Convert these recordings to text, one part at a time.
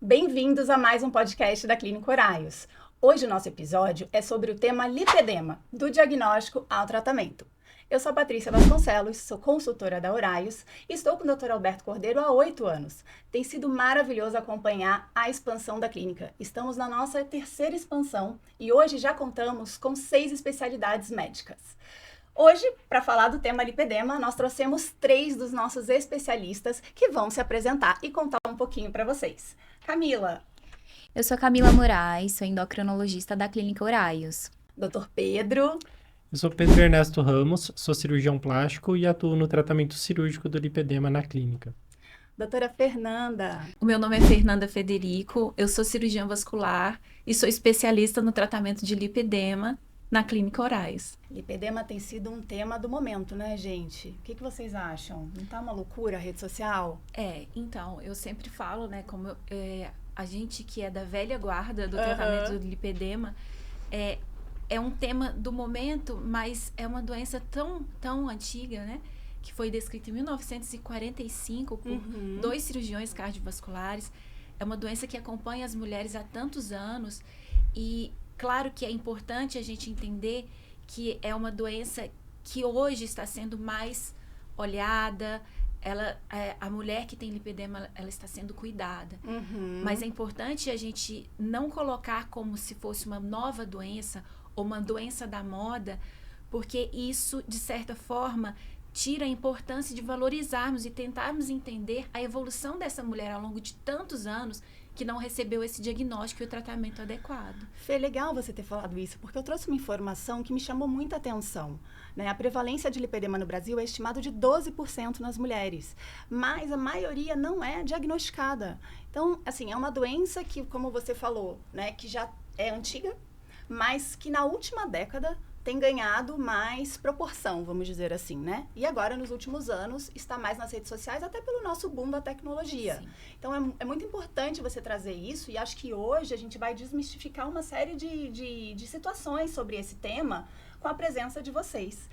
Bem-vindos a mais um podcast da Clínica Horaios. Hoje o nosso episódio é sobre o tema lipedema, do diagnóstico ao tratamento. Eu sou a Patrícia Vasconcelos, sou consultora da Horaios e estou com o Dr. Alberto Cordeiro há 8 anos. Tem sido maravilhoso acompanhar a expansão da clínica. Estamos na nossa terceira expansão e hoje já contamos com 6 especialidades médicas. Hoje, para falar do tema lipedema, nós trouxemos 3 dos nossos especialistas que vão se apresentar e contar um pouquinho para vocês. Camila. Eu sou Camila Moraes, sou endocrinologista da Clínica Horaios. Dr. Pedro. Eu sou Pedro Ernesto Ramos, sou cirurgião plástico e atuo no tratamento cirúrgico do lipedema na clínica. Doutora Fernanda. O meu nome é Fernanda Federico, eu sou cirurgiã vascular e sou especialista no tratamento de lipedema na Clínica Horaios. Lipedema tem sido um tema do momento, né, gente? O que vocês acham? Não tá uma loucura a rede social? Então, eu sempre falo, né, como a gente que é da velha guarda do tratamento do lipedema, é um tema do momento, mas é uma doença tão antiga, né, que foi descrita em 1945 por 2 cirurgiões cardiovasculares. É uma doença que acompanha as mulheres há tantos anos e claro que é importante a gente entender que é uma doença que hoje está sendo mais olhada, a mulher que tem lipedema, ela está sendo cuidada. Mas é importante a gente não colocar como se fosse uma nova doença ou uma doença da moda, porque isso, de certa forma, tira a importância de valorizarmos e tentarmos entender a evolução dessa mulher ao longo de tantos anos que não recebeu esse diagnóstico e o tratamento adequado. Fê, legal você ter falado isso, porque eu trouxe uma informação que me chamou muita atenção, né? A prevalência de lipedema no Brasil é estimado de 12% nas mulheres, mas a maioria não é diagnosticada. Então, assim, é uma doença que, como você falou, né, que já é antiga, mas que na última década tem ganhado mais proporção, vamos dizer assim, né? E agora, nos últimos anos, está mais nas redes sociais, até pelo nosso boom da tecnologia. Sim. Então, é muito importante você trazer isso, e acho que hoje a gente vai desmistificar uma série de situações sobre esse tema com a presença de vocês.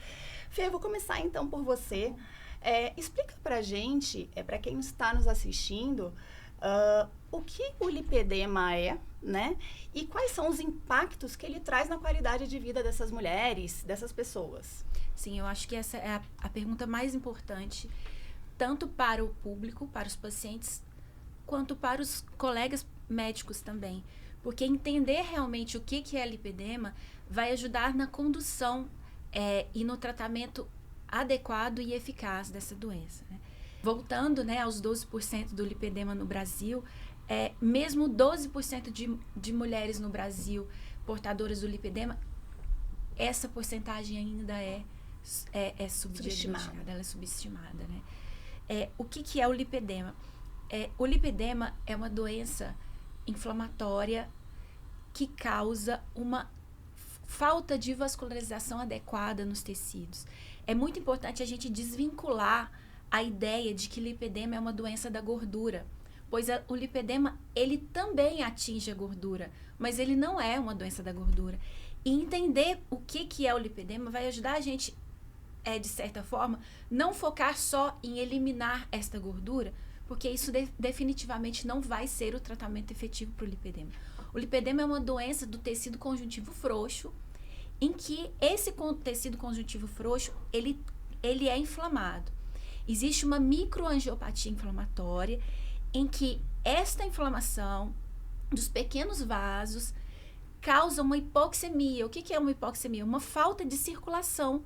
Fê, eu vou começar então por você. Explica pra gente, para quem está nos assistindo, o que o lipedema é, né? E quais são os impactos que ele traz na qualidade de vida dessas mulheres, dessas pessoas? Sim, eu acho que essa é a pergunta mais importante, tanto para o público, para os pacientes, quanto para os colegas médicos também. Porque entender realmente o que é lipedema vai ajudar na condução e no tratamento adequado e eficaz dessa doença, né? Voltando, né, aos 12% do lipedema no Brasil, mesmo 12% de mulheres no Brasil portadoras do lipedema, essa porcentagem ainda é subdiagnosticada, ela é subestimada, né? O que é o lipedema? O lipedema é uma doença inflamatória que causa uma falta de vascularização adequada nos tecidos. É muito importante a gente desvincular a ideia de que lipedema é uma doença da gordura, pois o lipedema, ele também atinge a gordura, mas ele não é uma doença da gordura. E entender o que é o lipedema vai ajudar a gente, de certa forma, não focar só em eliminar esta gordura, porque isso definitivamente não vai ser o tratamento efetivo para o lipedema. O lipedema é uma doença do tecido conjuntivo frouxo, em que esse tecido conjuntivo frouxo, ele é inflamado. Existe uma microangiopatia inflamatória em que esta inflamação dos pequenos vasos causa uma hipoxemia. O que é uma hipoxemia? Uma falta de circulação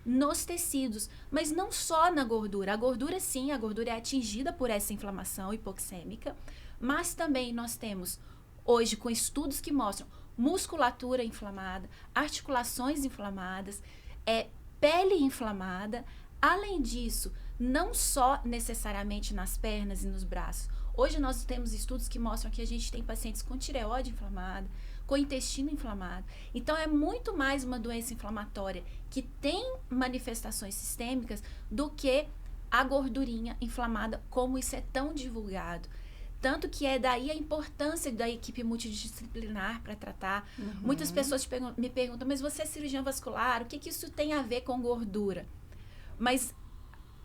nos tecidos, mas não só na gordura. A gordura, sim, a gordura é atingida por essa inflamação hipoxêmica, mas também nós temos, hoje, com estudos que mostram musculatura inflamada, articulações inflamadas, pele inflamada. Além disso, não só necessariamente nas pernas e nos braços. Hoje nós temos estudos que mostram que a gente tem pacientes com tireoide inflamada, com intestino inflamado. Então, é muito mais uma doença inflamatória que tem manifestações sistêmicas do que a gordurinha inflamada, como isso é tão divulgado. Tanto que é daí a importância da equipe multidisciplinar para tratar. Muitas pessoas me perguntam, mas você é cirurgião vascular, o que isso tem a ver com gordura? Mas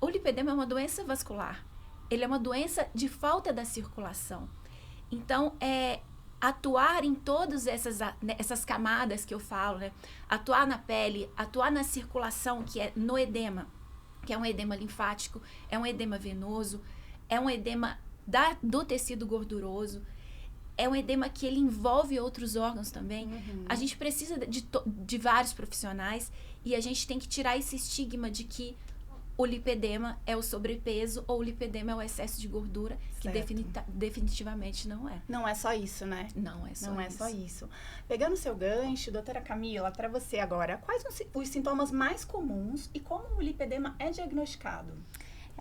o lipedema é uma doença vascular. Ele é uma doença de falta da circulação. Então, atuar em todas essas camadas que eu falo, né? Atuar na pele, atuar na circulação, que é no edema, que é um edema linfático, é um edema venoso, é um edema do tecido gorduroso, é um edema que ele envolve outros órgãos também. A gente precisa de vários profissionais e a gente tem que tirar esse estigma de que o lipedema é o sobrepeso ou o lipedema é o excesso de gordura, que definitivamente não é. Não é só isso, né? Não é só isso. Pegando o seu gancho, doutora Camila, para você agora, quais os sintomas mais comuns e como o lipedema é diagnosticado?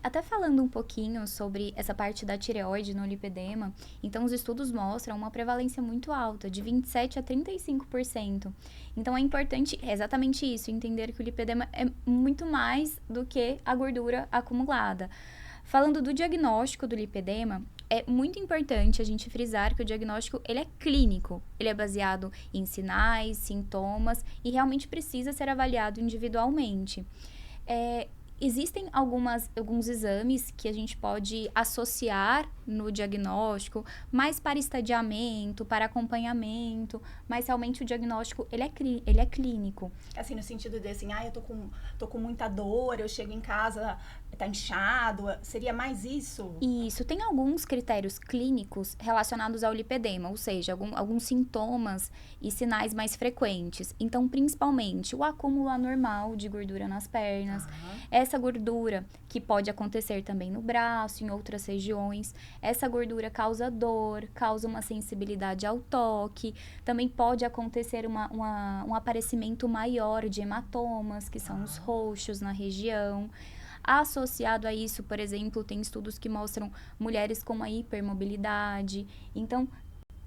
Até falando um pouquinho sobre essa parte da tireoide no lipedema, então os estudos mostram uma prevalência muito alta, de 27% a 35%. Então é importante, exatamente isso, entender que o lipedema é muito mais do que a gordura acumulada. Falando do diagnóstico do lipedema, é muito importante a gente frisar que o diagnóstico ele é clínico, ele é baseado em sinais, sintomas e realmente precisa ser avaliado individualmente. Existem alguns exames que a gente pode associar no diagnóstico, mais para estadiamento, para acompanhamento, mas realmente o diagnóstico, ele é clínico. Assim, no sentido de assim, eu tô com muita dor, eu chego em casa, tá inchado, seria mais isso? Isso, tem alguns critérios clínicos relacionados ao lipedema, ou seja, alguns sintomas e sinais mais frequentes. Então, principalmente, o acúmulo anormal de gordura nas pernas, essa gordura que pode acontecer também no braço, em outras regiões. Essa gordura causa dor, causa uma sensibilidade ao toque. Também pode acontecer um aparecimento maior de hematomas, que são os roxos na região. Associado a isso, por exemplo, tem estudos que mostram mulheres com uma hipermobilidade. Então,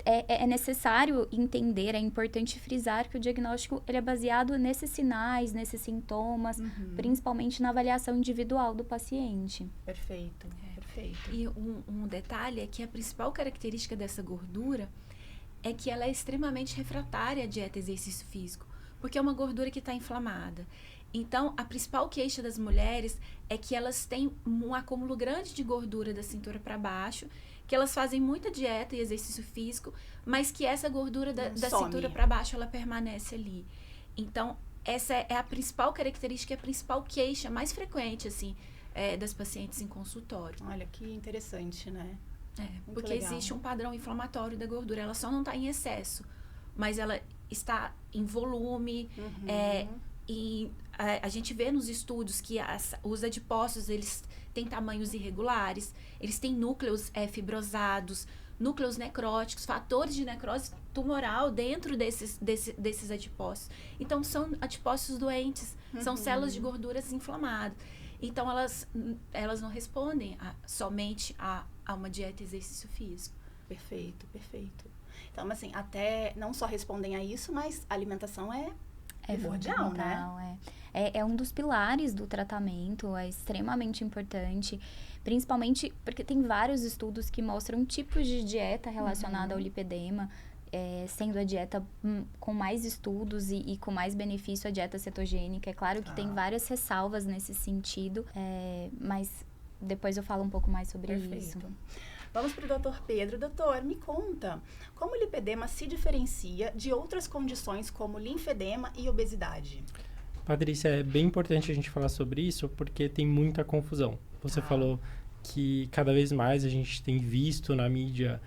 é necessário entender, é importante frisar que o diagnóstico ele é baseado nesses sinais, nesses sintomas, principalmente na avaliação individual do paciente. Perfeito. E um detalhe é que a principal característica dessa gordura é que ela é extremamente refratária à dieta e exercício físico, porque é uma gordura que está inflamada. Então, a principal queixa das mulheres é que elas têm um acúmulo grande de gordura da cintura para baixo, que elas fazem muita dieta e exercício físico, mas que essa gordura da cintura para baixo, ela permanece ali. Então, essa é a principal característica, a principal queixa mais frequente, assim, das pacientes em consultório. Olha, que interessante, né? Porque existe um padrão inflamatório da gordura, ela só não está em excesso, mas ela está em volume, e a gente vê nos estudos que os adipócitos, eles têm tamanhos irregulares, eles têm núcleos fibrosados, núcleos necróticos, fatores de necrose tumoral dentro desses adipócitos. Então, são adipócitos doentes, são células de gorduras inflamadas. Então, elas não respondem somente a uma dieta e exercício físico. Perfeito. Então, assim, até não só respondem a isso, mas a alimentação é primordial, né? É um dos pilares do tratamento, é extremamente importante, principalmente porque tem vários estudos que mostram tipos de dieta relacionada ao lipedema, sendo a dieta com mais estudos e com mais benefício a dieta cetogênica. É claro que tem várias ressalvas nesse sentido, mas depois eu falo um pouco mais sobre isso. Vamos para o doutor Pedro. Doutor, me conta, como o lipedema se diferencia de outras condições como linfedema e obesidade? Patrícia, é bem importante a gente falar sobre isso porque tem muita confusão. Você falou que cada vez mais a gente tem visto na mídia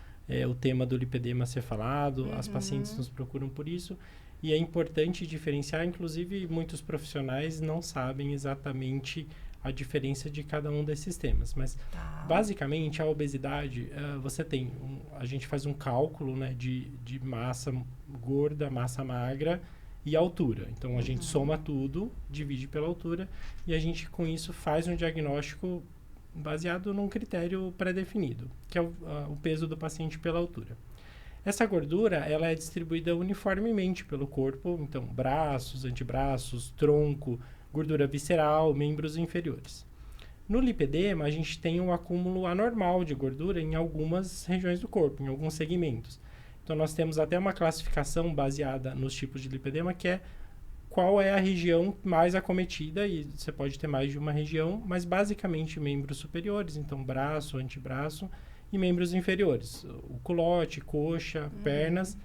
o tema do lipedema ser falado, as pacientes nos procuram por isso, e é importante diferenciar, inclusive muitos profissionais não sabem exatamente a diferença de cada um desses temas, mas basicamente a obesidade, a gente faz um cálculo, né, de massa gorda, massa magra e altura. Então a gente soma tudo, divide pela altura e a gente com isso faz um diagnóstico baseado num critério pré-definido, que é o peso do paciente pela altura. Essa gordura, ela é distribuída uniformemente pelo corpo, então braços, antebraços, tronco, gordura visceral, membros inferiores. No lipedema, a gente tem um acúmulo anormal de gordura em algumas regiões do corpo, em alguns segmentos. Então, nós temos até uma classificação baseada nos tipos de lipedema, que é qual é a região mais acometida, e você pode ter mais de uma região, mas basicamente membros superiores, então braço, antebraço, e membros inferiores, o culote, coxa, pernas.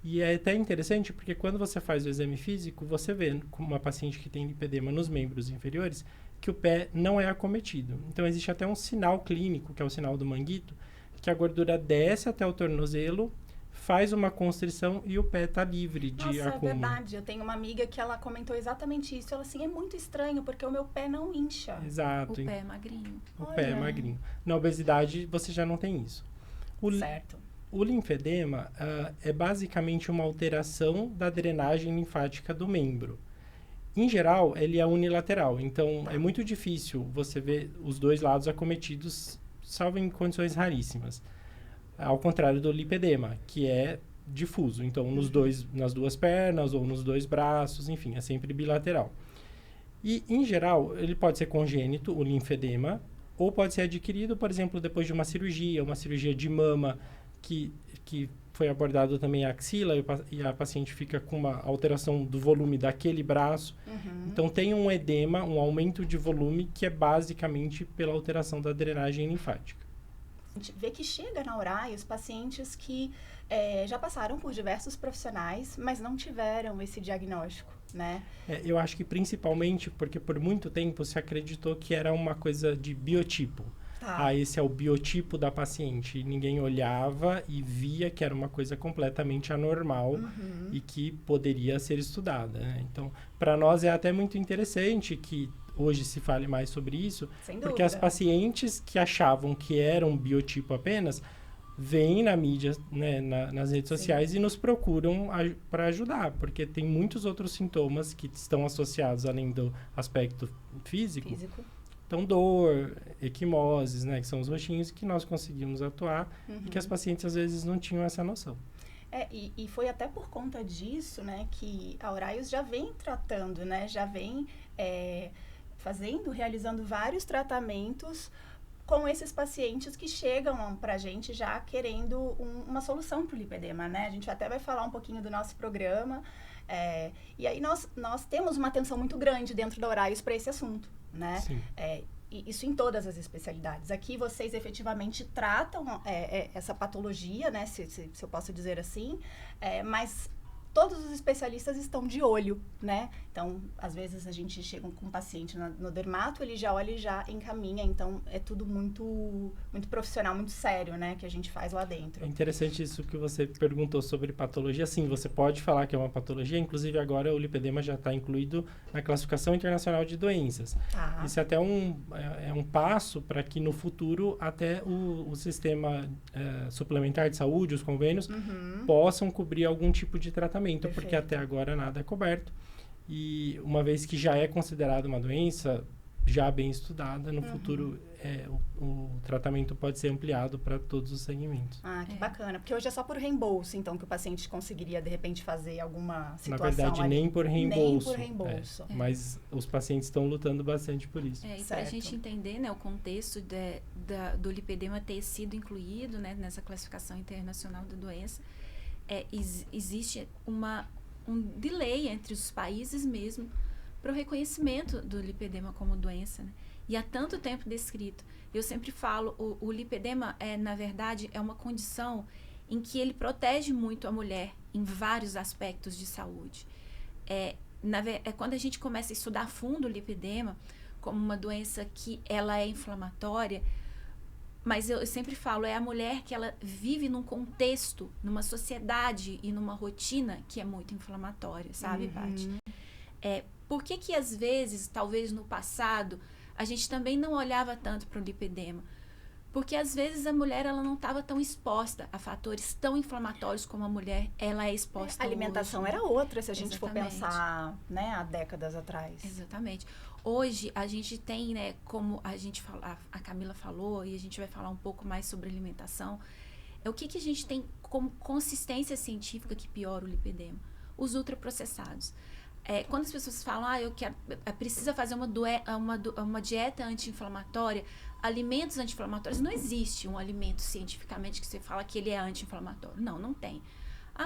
E é até interessante porque quando você faz o exame físico, você vê com uma paciente que tem lipedema nos membros inferiores que o pé não é acometido. Então, existe até um sinal clínico, que é o sinal do manguito, que a gordura desce até o tornozelo, faz uma constrição e o pé está livre de acúmulo. É verdade. Eu tenho uma amiga que ela comentou exatamente isso. Ela assim, é muito estranho, porque o meu pé não incha. Exato. O pé é magrinho. O pé é magrinho. Na obesidade, você já não tem isso. Certo. O linfedema é basicamente uma alteração da drenagem linfática do membro. Em geral, ele é unilateral. Então, é muito difícil você ver os dois lados acometidos, salvo em condições raríssimas. Ao contrário do lipedema, que é difuso. Então, nas duas pernas ou nos dois braços, enfim, é sempre bilateral. E, em geral, ele pode ser congênito, o linfedema, ou pode ser adquirido, por exemplo, depois de uma cirurgia de mama, que foi abordado também a axila, e a paciente fica com uma alteração do volume daquele braço. Então, tem um edema, um aumento de volume, que é basicamente pela alteração da drenagem linfática. A gente vê que chega na Auraios pacientes que já passaram por diversos profissionais, mas não tiveram esse diagnóstico, né? Eu acho que principalmente porque por muito tempo se acreditou que era uma coisa de biotipo. Esse é o biotipo da paciente. E ninguém olhava e via que era uma coisa completamente anormal e que poderia ser estudada, né? Então, para nós é até muito interessante que hoje se fale mais sobre isso, porque as pacientes que achavam que era um biotipo apenas, vêm na mídia, né, nas redes sociais e nos procuram para ajudar, porque tem muitos outros sintomas que estão associados, além do aspecto físico. Então, dor, equimoses, né, que são os roxinhos que nós conseguimos atuar e que as pacientes às vezes não tinham essa noção. E foi até por conta disso, né, que a Auraios já vem tratando, né, já vem realizando vários tratamentos com esses pacientes que chegam pra gente já querendo uma solução pro lipedema, né? A gente até vai falar um pouquinho do nosso programa, e aí nós temos uma atenção muito grande dentro da Auraios para esse assunto, né? Isso em todas as especialidades. Aqui vocês efetivamente tratam essa patologia, né? Se eu posso dizer assim, mas todos os especialistas estão de olho, né? Então, às vezes a gente chega com um paciente no dermato, ele já olha e já encaminha. Então, é tudo muito, muito profissional, muito sério, né? Que a gente faz lá dentro. É interessante isso que você perguntou sobre patologia. Sim, você pode falar que é uma patologia. Inclusive, agora o lipedema já está incluído na Classificação Internacional de Doenças. Isso é até um passo para que no futuro até o sistema suplementar de saúde, os convênios, possam cobrir algum tipo de tratamento. Perfeito. Porque até agora nada é coberto. E uma vez que já é considerada uma doença já bem estudada, no futuro o tratamento pode ser ampliado para todos os segmentos. Que bacana. Porque hoje é só por reembolso, então, que o paciente conseguiria, de repente, fazer alguma situação. Na verdade, ali. Nem por reembolso. Mas os pacientes estão lutando bastante por isso. E para a gente entender, né, o contexto do lipedema ter sido incluído, né, nessa classificação internacional da doença, existe um delay entre os países mesmo para o reconhecimento do lipedema como doença, né? E há tanto tempo descrito. Eu sempre falo, o lipedema, na verdade, é uma condição em que ele protege muito a mulher em vários aspectos de saúde. Quando a gente começa a estudar a fundo o lipedema como uma doença que ela é inflamatória, mas eu sempre falo, é a mulher que ela vive num contexto, numa sociedade e numa rotina que é muito inflamatória, sabe, Paty? Por que às vezes, talvez no passado, a gente também não olhava tanto para o lipedema? Porque às vezes a mulher ela não estava tão exposta a fatores tão inflamatórios como a mulher ela é exposta A alimentação hoje, né? Era outra, se a gente for pensar, né, há décadas atrás. Exatamente. Hoje a gente tem, né, como a Camila falou, e a gente vai falar um pouco mais sobre alimentação, o que a gente tem como consistência científica que piora o lipedema? Os ultraprocessados. Quando as pessoas falam, precisa fazer uma dieta anti-inflamatória, alimentos anti-inflamatórios, não existe um alimento cientificamente que você fala que ele é anti-inflamatório. Não tem.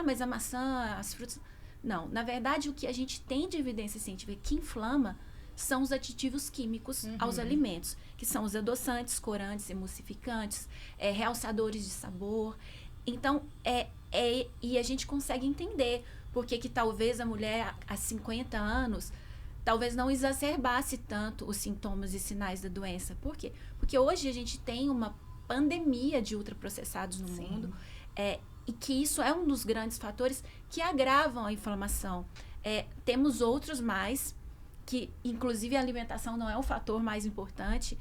Mas a maçã, as frutas... Não, na verdade o que a gente tem de evidência científica que inflama são os aditivos químicos aos alimentos, que são os adoçantes, corantes, emulsificantes, realçadores de sabor. Então, e a gente consegue entender por que talvez a mulher há 50 anos talvez não exacerbasse tanto os sintomas e sinais da doença. Por quê? Porque hoje a gente tem uma pandemia de ultraprocessados no mundo, e que isso é um dos grandes fatores que agravam a inflamação. Temos outros mais, que inclusive a alimentação não é o fator mais importante,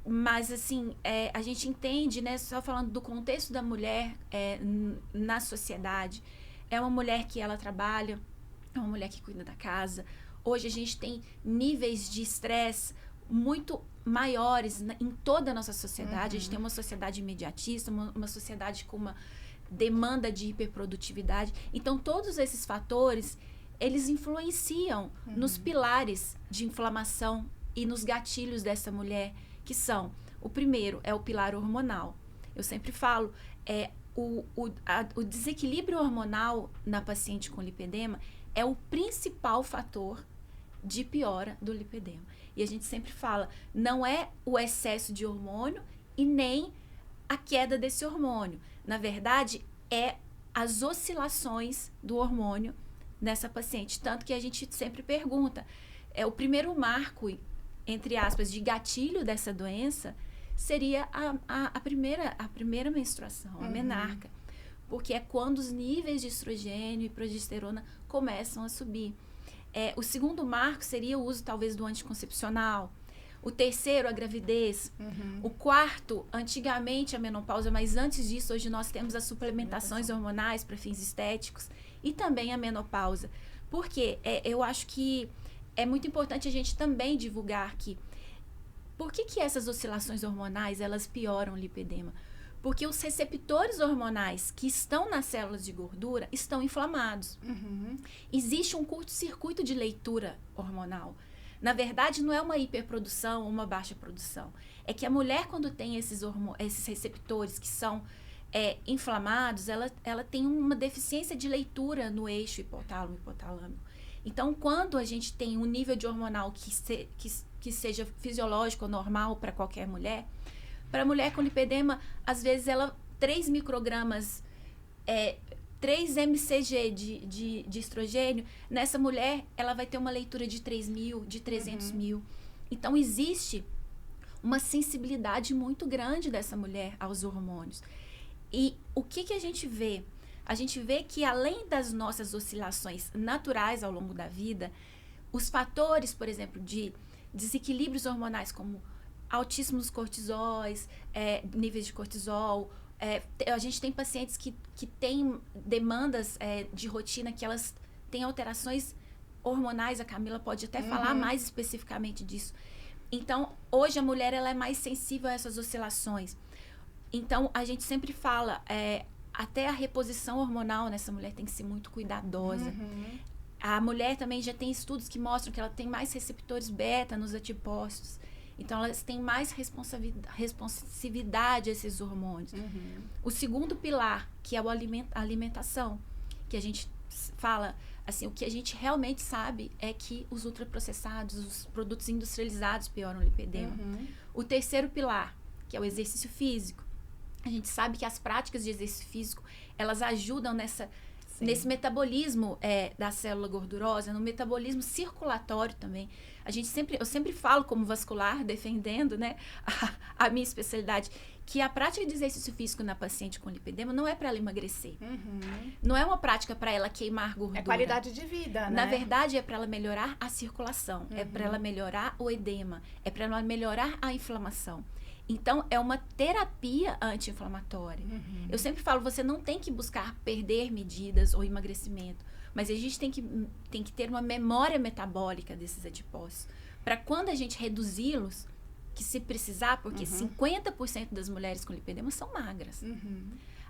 mas assim, a gente entende, né, só falando do contexto da mulher na sociedade, é uma mulher que ela trabalha, é uma mulher que cuida da casa. Hoje a gente tem níveis de estresse muito maiores em toda a nossa sociedade. A gente tem uma sociedade imediatista, uma sociedade com uma demanda de hiperprodutividade. Então, todos esses fatores, eles influenciam nos pilares de inflamação e nos gatilhos dessa mulher, que são, o primeiro é o pilar hormonal. Eu sempre falo, o desequilíbrio hormonal na paciente com lipedema é o principal fator de piora do lipedema. E a gente sempre fala, não é o excesso de hormônio e nem a queda desse hormônio. Na verdade, é as oscilações do hormônio nessa paciente. Tanto que a gente sempre pergunta, o primeiro marco, entre aspas, de gatilho dessa doença seria a primeira menstruação, a menarca. Porque é quando os níveis de estrogênio e progesterona começam a subir. O segundo marco seria o uso, talvez, do anticoncepcional. O terceiro, a gravidez. O quarto, antigamente, a menopausa, mas antes disso, hoje nós temos as suplementações hormonais para fins estéticos e também a menopausa. Por quê? Eu acho que é muito importante a gente também divulgar que por que essas oscilações hormonais, elas pioram o lipedema? Porque os receptores hormonais que estão nas células de gordura estão inflamados. Existe um curto-circuito de leitura hormonal. Na verdade, não é uma hiperprodução ou uma baixa produção. É que a mulher, quando tem esses receptores que são inflamados, ela tem uma deficiência de leitura no eixo hipotálamo. Então, quando a gente tem um nível de hormonal que seja fisiológico ou normal para qualquer mulher, para a mulher com lipedema, às vezes 3 microgramas, 3 mcg de estrogênio, nessa mulher ela vai ter uma leitura de 3.000, de 300.000. Então, existe uma sensibilidade muito grande dessa mulher aos hormônios. E o que a gente vê? A gente vê que, além das nossas oscilações naturais ao longo da vida, os fatores, por exemplo, de desequilíbrios hormonais, como altíssimos cortisóis, níveis de cortisol. A gente tem pacientes que têm demandas de rotina, que elas têm alterações hormonais. A Camila pode até falar mais especificamente disso. Então, hoje a mulher ela é mais sensível a essas oscilações. Então, a gente sempre fala, até a reposição hormonal nessa mulher tem que ser muito cuidadosa. A mulher também já tem estudos que mostram que ela tem mais receptores beta nos adipócitos. Então, elas têm mais responsividade a esses hormônios. O segundo pilar, que é a alimentação, que a gente fala, assim, o que a gente realmente sabe é que os ultraprocessados, os produtos industrializados pioram o lipedema. O terceiro pilar, que é o exercício físico. A gente sabe que as práticas de exercício físico, elas ajudam nesse metabolismo da célula gordurosa, no metabolismo circulatório também. Eu sempre falo como vascular, defendendo, né, a minha especialidade, que a prática de exercício físico na paciente com lipedema não é para ela emagrecer. Não é uma prática para ela queimar gordura. É qualidade de vida, né? Na verdade, é para ela melhorar a circulação, é para ela melhorar o edema, é para ela melhorar a inflamação. Então, é uma terapia anti-inflamatória. Eu sempre falo, você não tem que buscar perder medidas ou emagrecimento, mas a gente tem que ter uma memória metabólica desses adipócitos, para quando a gente reduzi-los, que se precisar, porque 50% das mulheres com lipedema são magras.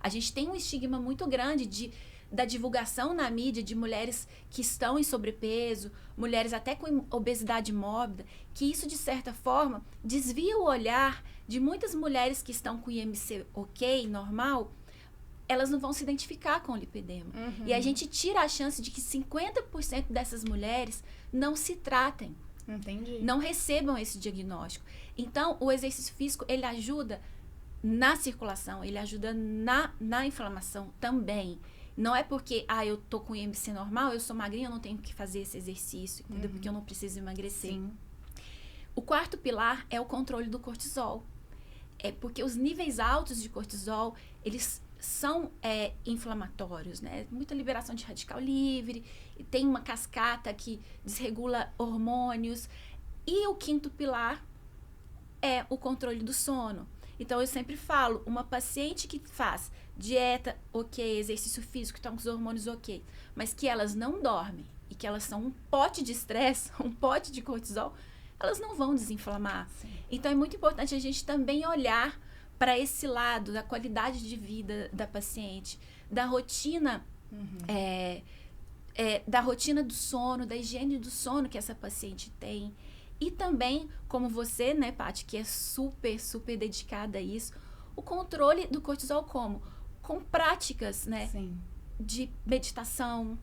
A gente tem um estigma muito grande da divulgação na mídia de mulheres que estão em sobrepeso, mulheres até com obesidade mórbida, que isso, de certa forma, desvia o olhar de muitas mulheres que estão com IMC ok, normal, elas não vão se identificar com o lipedema. E a gente tira a chance de que 50% dessas mulheres não se tratem. Entendi. Não recebam esse diagnóstico. Então, o exercício físico, ele ajuda na circulação, ele ajuda na inflamação também. Não é porque, eu tô com IMC normal, eu sou magrinha, eu não tenho que fazer esse exercício, entendeu? Porque eu não preciso emagrecer. Sim. O quarto pilar é o controle do cortisol. É porque os níveis altos de cortisol, eles são inflamatórios, né? Muita liberação de radical livre, tem uma cascata que desregula hormônios. E o quinto pilar é o controle do sono. Então, eu sempre falo, uma paciente que faz dieta ok, exercício físico, estão com os hormônios ok, mas que elas não dormem e que elas são um pote de estresse, um pote de cortisol, elas não vão desinflamar. Sim. Então, é muito importante a gente também olhar para esse lado da qualidade de vida da paciente, da rotina, da rotina do sono, da higiene do sono que essa paciente tem. E também, como você, né, Paty, que é super, super dedicada a isso, o controle do cortisol com práticas, né, Sim. de meditação,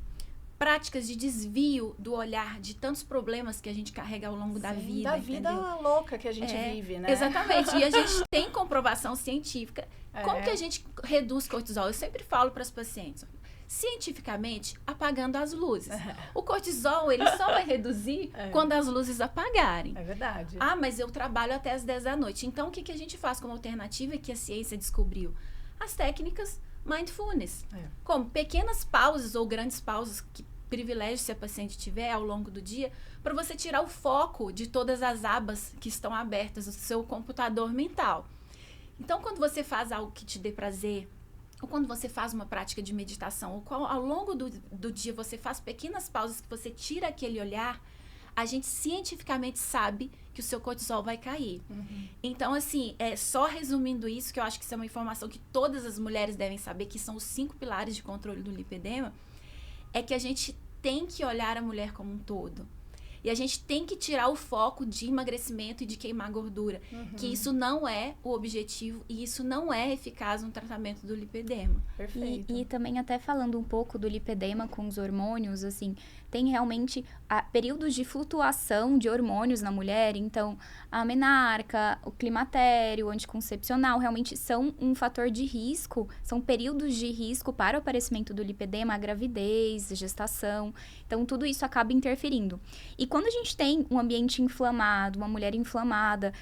práticas de desvio do olhar de tantos problemas que a gente carrega ao longo da vida, Da vida entendeu? louca que a gente vive, né? Exatamente. E a gente tem comprovação científica. Como que a gente reduz cortisol? Eu sempre falo para as pacientes, cientificamente, apagando as luzes. O cortisol, ele só vai reduzir quando as luzes apagarem. É verdade. Mas eu trabalho até as 10 da noite. Então, o que a gente faz como alternativa que a ciência descobriu? As técnicas mindfulness. Como pequenas pausas ou grandes pausas, que privilégio se a paciente tiver ao longo do dia, para você tirar o foco de todas as abas que estão abertas do seu computador mental. Então, quando você faz algo que te dê prazer, ou quando você faz uma prática de meditação, ou ao longo do dia você faz pequenas pausas que você tira aquele olhar, a gente cientificamente sabe que o seu cortisol vai cair. Então, assim, só resumindo isso, que eu acho que isso é uma informação que todas as mulheres devem saber, que são os 5 pilares de controle do lipedema, é que a gente tem que olhar a mulher como um todo. E a gente tem que tirar o foco de emagrecimento e de queimar gordura. Que isso não é o objetivo e isso não é eficaz no tratamento do lipedema. Perfeito. E também até falando um pouco do lipedema com os hormônios, assim, tem realmente períodos de flutuação de hormônios na mulher. Então, a menarca, o climatério, o anticoncepcional, realmente são um fator de risco, são períodos de risco para o aparecimento do lipedema, a gravidez, a gestação. Então, tudo isso acaba interferindo. E quando a gente tem um ambiente inflamado, uma mulher inflamada,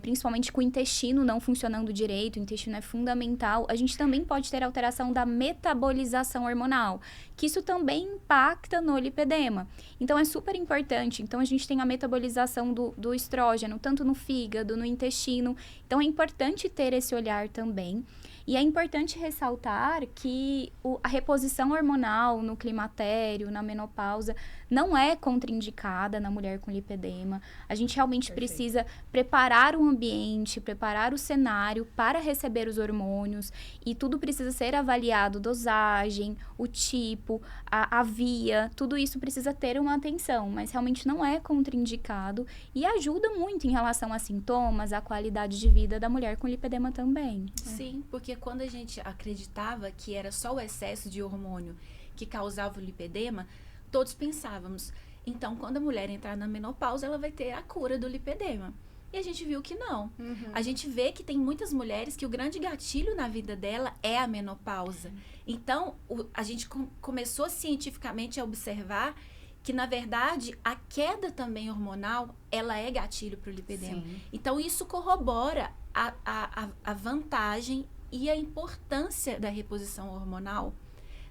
principalmente com o intestino não funcionando direito, o intestino é fundamental, a gente também pode ter alteração da metabolização hormonal, que isso também impacta no lipedema. Então, é super importante. Então, a gente tem a metabolização do estrógeno, tanto no fígado, no intestino. Então, é importante ter esse olhar também. E é importante ressaltar que a reposição hormonal no climatério, na menopausa, não é contraindicada na mulher com lipedema. A gente realmente precisa preparar o ambiente, preparar o cenário para receber os hormônios. E tudo precisa ser avaliado, dosagem, o tipo, a via, tudo isso precisa ter uma atenção. Mas realmente não é contraindicado e ajuda muito em relação a sintomas, a qualidade de vida da mulher com lipedema também. Sim, porque quando a gente acreditava que era só o excesso de hormônio que causava o lipedema, todos pensávamos, então quando a mulher entrar na menopausa, ela vai ter a cura do lipedema. E a gente viu que não. A gente vê que tem muitas mulheres que o grande gatilho na vida dela é a menopausa. Então, a gente começou cientificamente a observar que, na verdade, a queda também hormonal, ela é gatilho para o lipedema. Sim. Então, isso corrobora a vantagem e a importância da reposição hormonal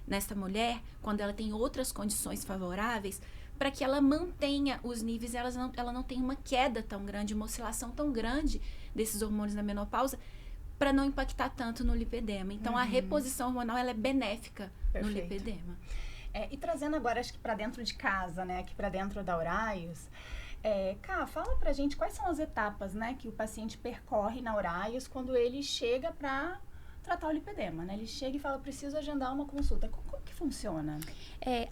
nessa mulher, quando ela tem outras condições favoráveis, para que ela mantenha os níveis, ela não tenha uma queda tão grande, uma oscilação tão grande desses hormônios na menopausa, para não impactar tanto no lipedema. Então, a reposição hormonal, ela é benéfica no lipedema. E trazendo agora, acho que para dentro de casa, né, aqui para dentro da Auraios, Ká, fala pra gente quais são as etapas, né, que o paciente percorre na Auraios quando ele chega para tratar o lipedema, né? Ele chega e fala, preciso agendar uma consulta. Como que funciona?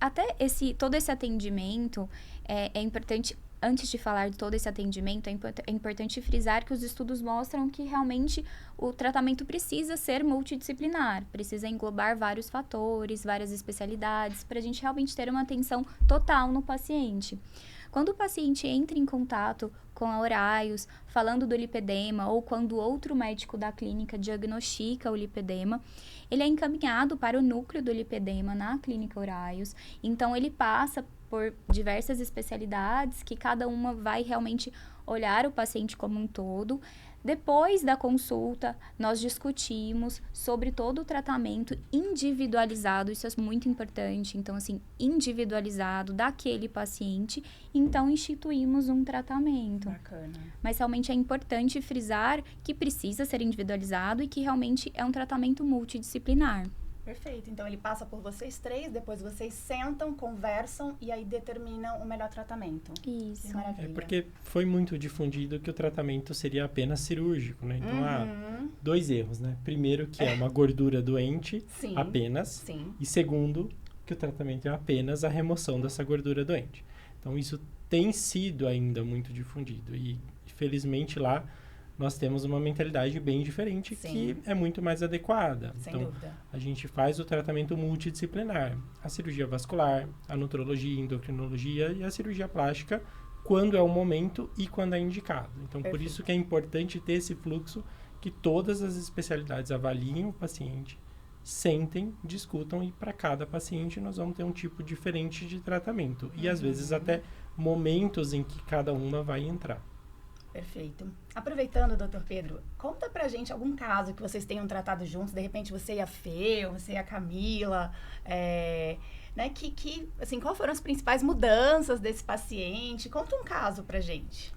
Até todo esse atendimento é importante. antes de falar de todo esse atendimento, é importante frisar que os estudos mostram que realmente o tratamento precisa ser multidisciplinar, precisa englobar vários fatores, várias especialidades, para a gente realmente ter uma atenção total no paciente. Quando o paciente entra em contato com a Oraios, falando do lipedema, ou quando outro médico da clínica diagnostica o lipedema, ele é encaminhado para o núcleo do lipedema na clínica Oraios. Então, ele passa por diversas especialidades, que cada uma vai realmente olhar o paciente como um todo. Depois da consulta, nós discutimos sobre todo o tratamento individualizado, isso é muito importante, então assim, individualizado daquele paciente, então instituímos um tratamento. Bacana. Mas realmente é importante frisar que precisa ser individualizado e que realmente é um tratamento multidisciplinar. Perfeito. Então, ele passa por vocês 3, depois vocês sentam, conversam e aí determinam o melhor tratamento. Isso. Que maravilha. Porque foi muito difundido que o tratamento seria apenas cirúrgico, né? Então, há 2 erros, né? Primeiro, que é uma gordura doente, Sim. apenas. Sim. E segundo, que o tratamento é apenas a remoção dessa gordura doente. Então, isso tem sido ainda muito difundido. E, felizmente, lá nós temos uma mentalidade bem diferente, Sim. que é muito mais adequada. Sem Então, dúvida. a gente faz o tratamento multidisciplinar. A cirurgia vascular, a nutrologia, a endocrinologia e a cirurgia plástica, quando é o momento e quando é indicado. Então, por isso que é importante ter esse fluxo, que todas as especialidades avaliem o paciente, sentem, discutam, e para cada paciente nós vamos ter um tipo diferente de tratamento. E às vezes até momentos em que cada uma vai entrar. Perfeito. Aproveitando, doutor Pedro, conta pra gente algum caso que vocês tenham tratado juntos, de repente você e a Fê, ou você e a Camila, né, assim, quais foram as principais mudanças desse paciente? Conta um caso pra gente.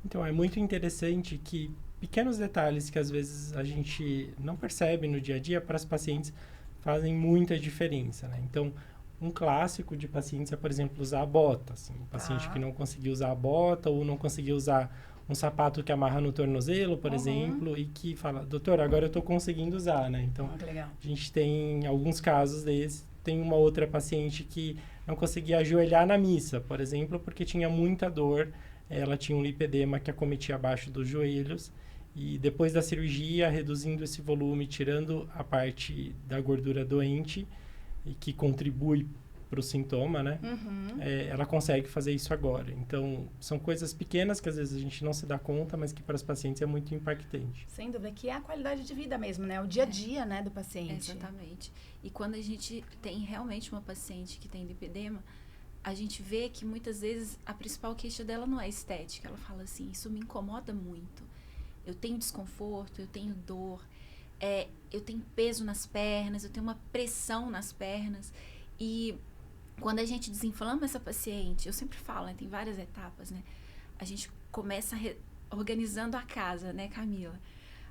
Então, é muito interessante que pequenos detalhes que às vezes a gente não percebe no dia a dia, para as pacientes fazem muita diferença, né? Então, um clássico de pacientes é, por exemplo, usar a bota. Assim, um paciente que não conseguiu usar a bota ou não conseguiu usar um sapato que amarra no tornozelo, por exemplo, e que fala, doutor, agora eu estou conseguindo usar, né? Então, Que legal. a gente tem alguns casos desses. Tem uma outra paciente que não conseguia ajoelhar na missa, por exemplo, porque tinha muita dor. Ela tinha um lipedema que acometia abaixo dos joelhos. E depois da cirurgia, reduzindo esse volume, tirando a parte da gordura doente, e que contribui para o sintoma, né? Ela consegue fazer isso agora. Então, são coisas pequenas que às vezes a gente não se dá conta, mas que para os pacientes é muito impactante. Sem dúvida, que é a qualidade de vida mesmo, né? O dia a dia, né, do paciente. Exatamente. E quando a gente tem realmente uma paciente que tem lipedema, a gente vê que muitas vezes a principal queixa dela não é estética. Ela fala assim, isso me incomoda muito. Eu tenho desconforto, eu tenho dor, eu tenho peso nas pernas, eu tenho uma pressão nas pernas. E quando a gente desinflama essa paciente, eu sempre falo, né, tem várias etapas, né? A gente começa organizando a casa, né, Camila?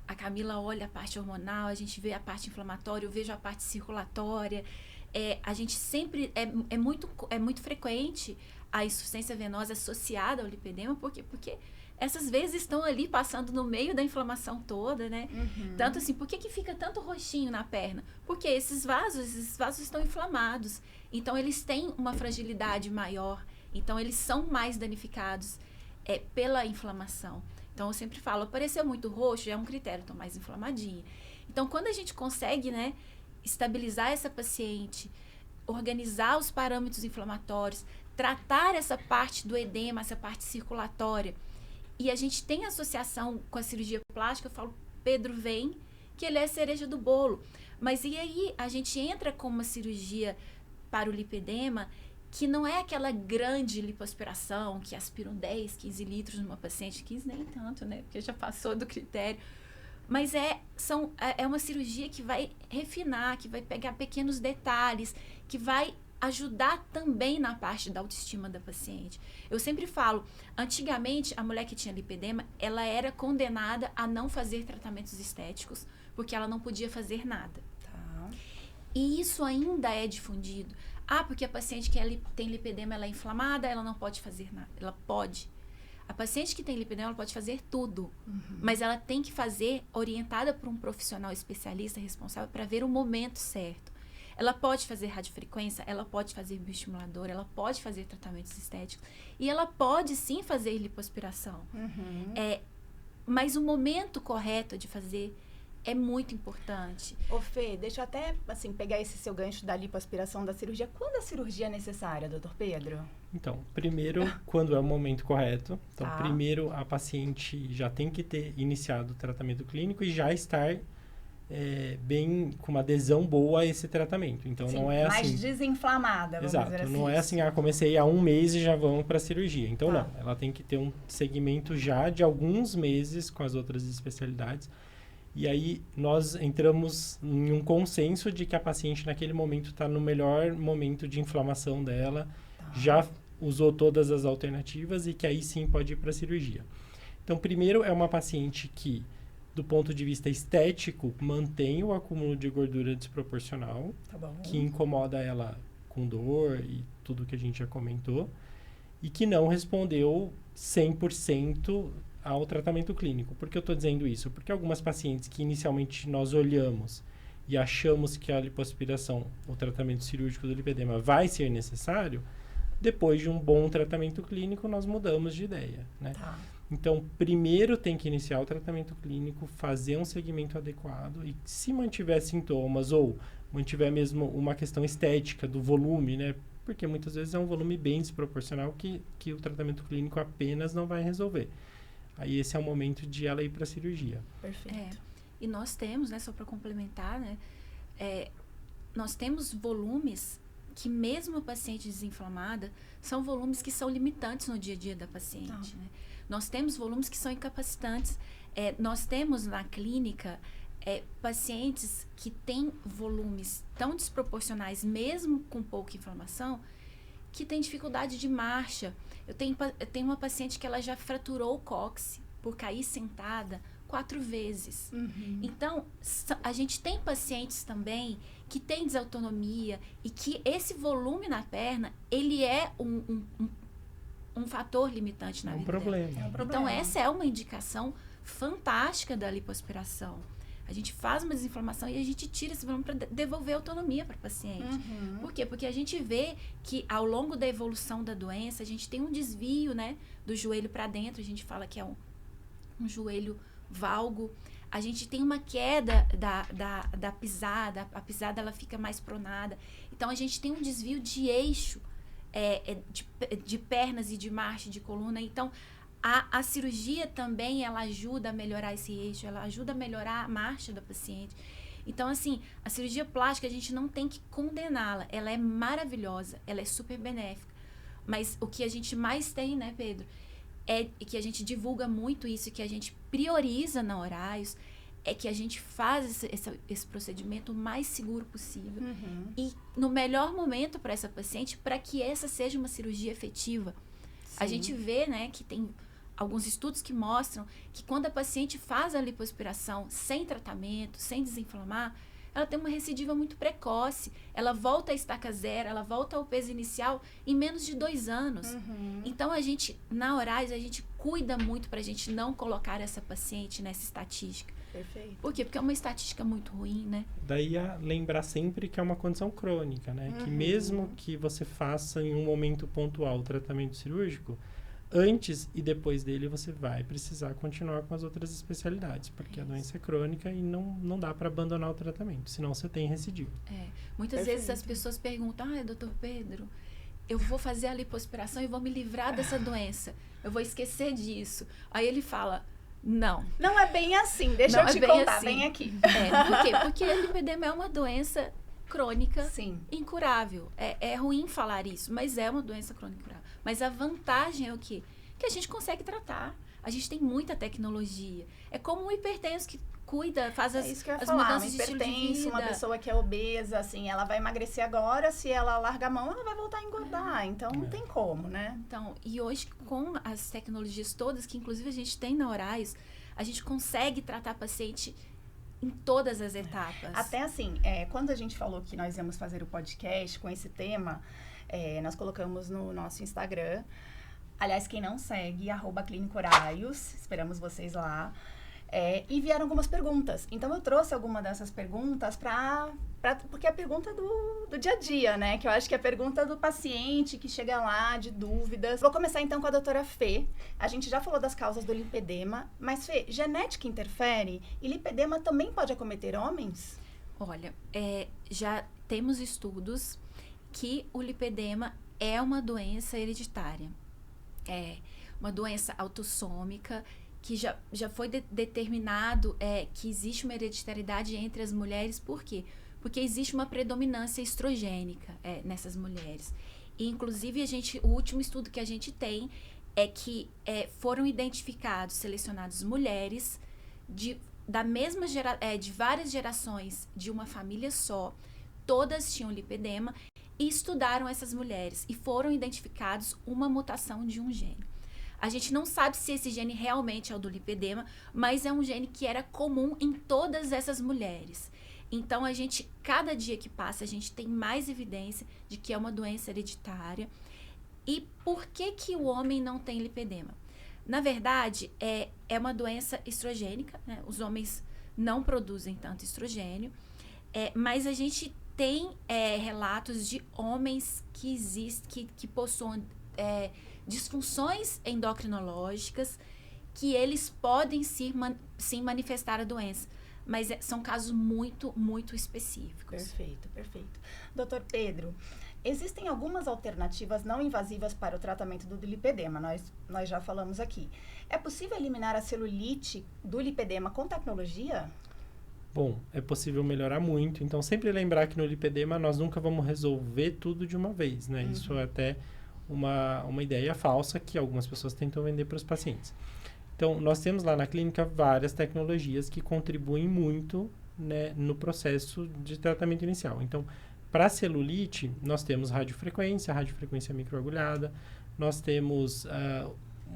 A Camila olha a parte hormonal, a gente vê a parte inflamatória, eu vejo a parte circulatória. A gente sempre, é muito frequente a insuficiência venosa associada ao lipedema, porque essas vezes estão ali passando no meio da inflamação toda, né? Tanto assim, por que fica tanto roxinho na perna? Porque esses vasos estão inflamados. Então, eles têm uma fragilidade maior. Então, eles são mais danificados pela inflamação. Então, eu sempre falo, apareceu muito roxo, já é um critério, estou mais inflamadinha. Então, quando a gente consegue, né, estabilizar essa paciente, organizar os parâmetros inflamatórios, tratar essa parte do edema, essa parte circulatória, e a gente tem associação com a cirurgia plástica, eu falo, Pedro vem, que ele é a cereja do bolo. Mas e aí a gente entra com uma cirurgia para o lipedema, que não é aquela grande lipoaspiração, que aspiram 10, 15 litros numa paciente, 15 nem tanto, né? Porque já passou do critério. Mas é uma cirurgia que vai refinar, que vai pegar pequenos detalhes, que vai ajudar também na parte da autoestima da paciente. Eu sempre falo, antigamente, a mulher que tinha lipedema, ela era condenada a não fazer tratamentos estéticos, porque ela não podia fazer nada. Tá. E isso ainda é difundido. Porque a paciente que tem lipedema, ela é inflamada, ela não pode fazer nada. Ela pode. A paciente que tem lipedema, ela pode fazer tudo. Mas ela tem que fazer orientada por um profissional especialista responsável para ver o momento certo. Ela pode fazer radiofrequência, ela pode fazer bioestimulador, ela pode fazer tratamentos estéticos. E ela pode, sim, fazer lipoaspiração. Mas o momento correto de fazer é muito importante. Ô Fê, deixa eu até, assim, pegar esse seu gancho da lipoaspiração da cirurgia. Quando a cirurgia é necessária, doutor Pedro? Então, primeiro, quando é o momento correto. Então, Tá. primeiro, a paciente já tem que ter iniciado o tratamento clínico e já estar bem, com uma adesão boa a esse tratamento. Então, Sim, não é assim... mais desinflamada, vamos Exato, dizer assim. não é assim, comecei há um mês e já vamos para a cirurgia. Então, Tá. não. Ela tem que ter um segmento já de alguns meses com as outras especialidades. E aí, nós entramos em um consenso de que a paciente, naquele momento, está no melhor momento de inflamação dela, Tá. já usou todas as alternativas e que aí sim pode ir para a cirurgia. Então, primeiro, é uma paciente que, do ponto de vista estético, mantém o acúmulo de gordura desproporcional, Tá bom. que incomoda ela com dor e tudo que a gente já comentou, e que não respondeu 100% ao tratamento clínico. Por que eu estou dizendo isso? Porque algumas pacientes que inicialmente nós olhamos e achamos que a lipoaspiração, o tratamento cirúrgico do lipedema vai ser necessário, depois de um bom tratamento clínico, nós mudamos de ideia, né? Tá. Então, primeiro tem que iniciar o tratamento clínico, fazer um segmento adequado e se mantiver sintomas ou mantiver mesmo uma questão estética do volume, né? Porque muitas vezes é um volume bem desproporcional que o tratamento clínico apenas não vai resolver. Aí esse é o momento de ela ir para a cirurgia. Perfeito. E nós temos, né, só para complementar, né, nós temos volumes que mesmo a paciente desinflamada, são volumes que são limitantes no dia a dia da paciente, né? Nós temos volumes que são incapacitantes. Nós temos na clínica pacientes que têm volumes tão desproporcionais, mesmo com pouca inflamação, que tem dificuldade de marcha. Eu tenho uma paciente que ela já fraturou o cóccix por cair sentada 4 vezes. Então, a gente tem pacientes também que têm desautonomia e que esse volume na perna, ele é um fator limitante na É um vida dela. problema. É um problema. Então, essa é uma indicação fantástica da lipoaspiração. A gente faz uma desinflamação e a gente tira esse volume para devolver autonomia para o paciente. Por quê? Porque a gente vê que ao longo da evolução da doença, a gente tem um desvio, né, do joelho para dentro. A gente fala que é um joelho valgo. A gente tem uma queda da pisada. A pisada ela fica mais pronada. Então, a gente tem um desvio de eixo de pernas e de marcha de coluna. Então, a cirurgia também, ela ajuda a melhorar esse eixo, ela ajuda a melhorar a marcha da paciente. Então, assim, a cirurgia plástica, a gente não tem que condená-la. Ela é maravilhosa, ela é super benéfica. Mas o que a gente mais tem, né, Pedro, e que a gente divulga muito isso, que a gente prioriza na Horários, é que a gente faz esse procedimento o mais seguro possível e no melhor momento para essa paciente, para que essa seja uma cirurgia efetiva. Sim. A gente vê, né, que tem alguns estudos que mostram que quando a paciente faz a lipoaspiração sem tratamento, sem desinflamar, ela tem uma recidiva muito precoce. Ela volta à estaca zero, ela volta ao peso inicial em menos de 2 anos. Então, na Horários, a gente cuida muito para a gente não colocar essa paciente nessa estatística. Perfeito. Por quê? Porque é uma estatística muito ruim, né? Daí lembrar sempre que é uma condição crônica, né? Que mesmo que você faça em um momento pontual o tratamento cirúrgico, antes e depois dele você vai precisar continuar com as outras especialidades, porque a doença é crônica e não dá para abandonar o tratamento, senão você tem recidiva. Muitas vezes as pessoas perguntam, doutor Pedro, eu vou fazer a lipoaspiração e vou me livrar dessa doença, eu vou esquecer disso. Aí ele fala, não. Não é bem assim, deixa Não eu é te bem contar, assim. vem aqui. Por quê? Porque a lipedema é uma doença crônica, Sim. incurável. É ruim falar isso, mas é uma doença crônica incurável. Mas a vantagem é o quê? Que a gente consegue tratar. A gente tem muita tecnologia. É como um hipertenso que cuida, faz as, É isso que eu ia as falar, mudanças um de estilo de hipertenso, vida. uma pessoa que é obesa, assim, ela vai emagrecer agora, se ela larga a mão, ela vai voltar a engordar, então não tem como, né? Então, e hoje com as tecnologias todas, que inclusive a gente tem na Horários, a gente consegue tratar paciente em todas as etapas. Até assim, quando a gente falou que nós íamos fazer o podcast com esse tema, nós colocamos no nosso Instagram. Aliás, quem não segue, @Clínica Horários, esperamos vocês lá. E vieram algumas perguntas. Então, eu trouxe alguma dessas perguntas para Porque é a pergunta do dia a dia, né? Que eu acho que é a pergunta do paciente que chega lá de dúvidas. Vou começar então com a doutora Fê. A gente já falou das causas do lipedema, mas Fê, genética interfere? E lipedema também pode acometer homens? Olha, já temos estudos que o lipedema é uma doença hereditária. É uma doença autossômica que já foi determinado que existe uma hereditariedade entre as mulheres. Por quê? Porque existe uma predominância estrogênica nessas mulheres. E, inclusive, o último estudo que a gente tem é que foram selecionadas mulheres de várias gerações de uma família só, todas tinham lipedema, e estudaram essas mulheres e foram identificados uma mutação de um gene. A gente não sabe se esse gene realmente é o do lipedema, mas é um gene que era comum em todas essas mulheres. Então, cada dia que passa, a gente tem mais evidência de que é uma doença hereditária. E por que o homem não tem lipedema? Na verdade, é uma doença estrogênica, né? Os homens não produzem tanto estrogênio, mas a gente tem relatos de homens que possuem disfunções endocrinológicas que eles podem sim manifestar a doença, mas são casos muito, muito específicos. Perfeito. Doutor Pedro, existem algumas alternativas não invasivas para o tratamento do lipedema, nós já falamos aqui. É possível eliminar a celulite do lipedema com tecnologia? Bom, é possível melhorar muito, então sempre lembrar que no lipedema nós nunca vamos resolver tudo de uma vez, né? Isso é até uma ideia falsa que algumas pessoas tentam vender para os pacientes. Então, nós temos lá na clínica várias tecnologias que contribuem muito, né, no processo de tratamento inicial. Então, para celulite, nós temos radiofrequência microagulhada, nós temos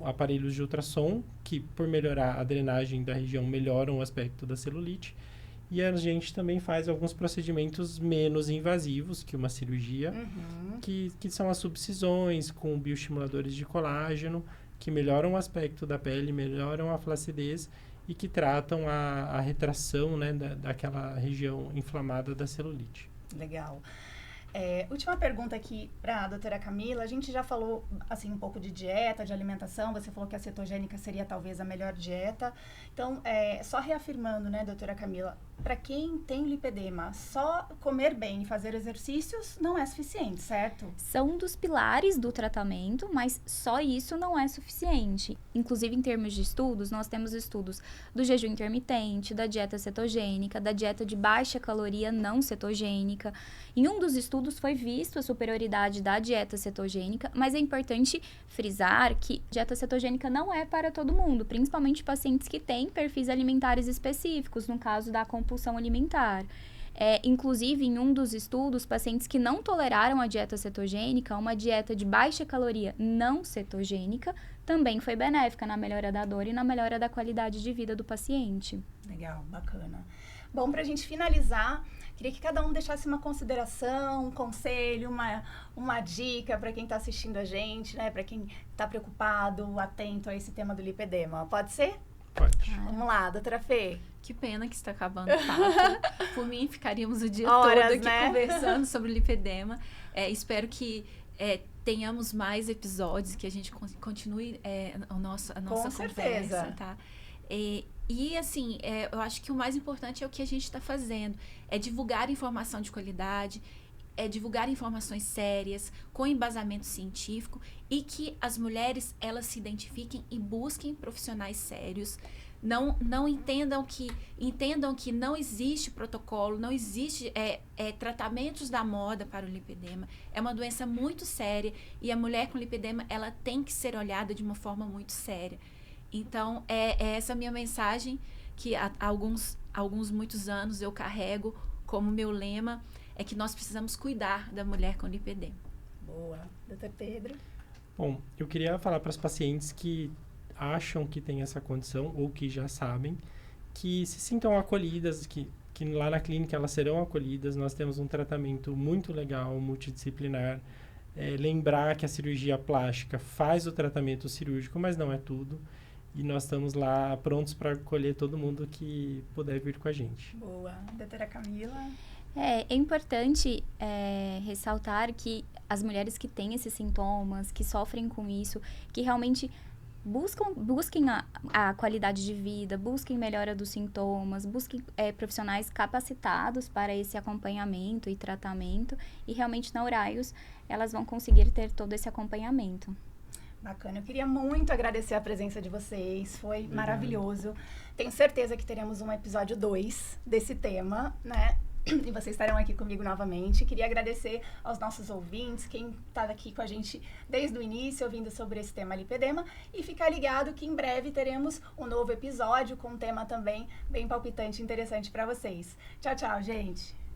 aparelhos de ultrassom, que por melhorar a drenagem da região, melhoram o aspecto da celulite. E a gente também faz alguns procedimentos menos invasivos que uma cirurgia, que são as subcisões com bioestimuladores de colágeno, que melhoram o aspecto da pele, melhoram a flacidez e que tratam a retração, né, daquela região inflamada da celulite. Legal. Última pergunta aqui para a doutora Camila. A gente já falou assim, um pouco de dieta, de alimentação. Você falou que a cetogênica seria talvez a melhor dieta. Então, só reafirmando, né, doutora Camila, para quem tem lipedema, só comer bem e fazer exercícios não é suficiente, certo? São um dos pilares do tratamento, mas só isso não é suficiente. Inclusive, em termos de estudos, nós temos estudos do jejum intermitente, da dieta cetogênica, da dieta de baixa caloria não cetogênica. Em um dos estudos foi visto a superioridade da dieta cetogênica, mas é importante frisar que dieta cetogênica não é para todo mundo, principalmente pacientes que têm perfis alimentares específicos, no caso da compulsão alimentar. Inclusive, em um dos estudos, pacientes que não toleraram a dieta cetogênica, uma dieta de baixa caloria não cetogênica, também foi benéfica na melhora da dor e na melhora da qualidade de vida do paciente. Legal, bacana. Bom, para a gente finalizar, queria que cada um deixasse uma consideração, um conselho, uma dica para quem está assistindo a gente, né? Para quem está preocupado, atento a esse tema do lipedema. Pode ser? Pode. Vamos lá, doutora Fê. Que pena que está acabando o papo. Por mim, ficaríamos o dia Horas, todo aqui, né? Conversando sobre lipedema. Espero que tenhamos mais episódios, que a gente continue a nossa conversa, tá? E assim, eu acho que o mais importante é o que a gente está fazendo. É divulgar informação de qualidade, divulgar informações sérias, com embasamento científico, e que as mulheres, elas se identifiquem e busquem profissionais sérios. Não entendam que não existe protocolo, não existe tratamentos da moda para o lipedema. É uma doença muito séria e a mulher com lipedema, ela tem que ser olhada de uma forma muito séria. Então, essa minha mensagem que há muitos anos eu carrego como meu lema, é que nós precisamos cuidar da mulher com lipedema. Boa. Doutor Pedro? Bom, eu queria falar para as pacientes que acham que tem essa condição ou que já sabem, que se sintam acolhidas, que lá na clínica elas serão acolhidas. Nós temos um tratamento muito legal, multidisciplinar. Lembrar que a cirurgia plástica faz o tratamento cirúrgico, mas não é tudo. E nós estamos lá prontos para acolher todo mundo que puder vir com a gente. Boa. Doutora Camila? É importante ressaltar que as mulheres que têm esses sintomas, que sofrem com isso, que realmente busquem a qualidade de vida, busquem melhora dos sintomas, busquem profissionais capacitados para esse acompanhamento e tratamento. E realmente na Uraios elas vão conseguir ter todo esse acompanhamento. Bacana, eu queria muito agradecer a presença de vocês, foi maravilhoso. Tenho certeza que teremos um episódio 2 desse tema, né? E vocês estarão aqui comigo novamente. Queria agradecer aos nossos ouvintes, quem está aqui com a gente desde o início, ouvindo sobre esse tema lipedema. E ficar ligado que em breve teremos um novo episódio com um tema também bem palpitante e interessante para vocês. Tchau, tchau, gente!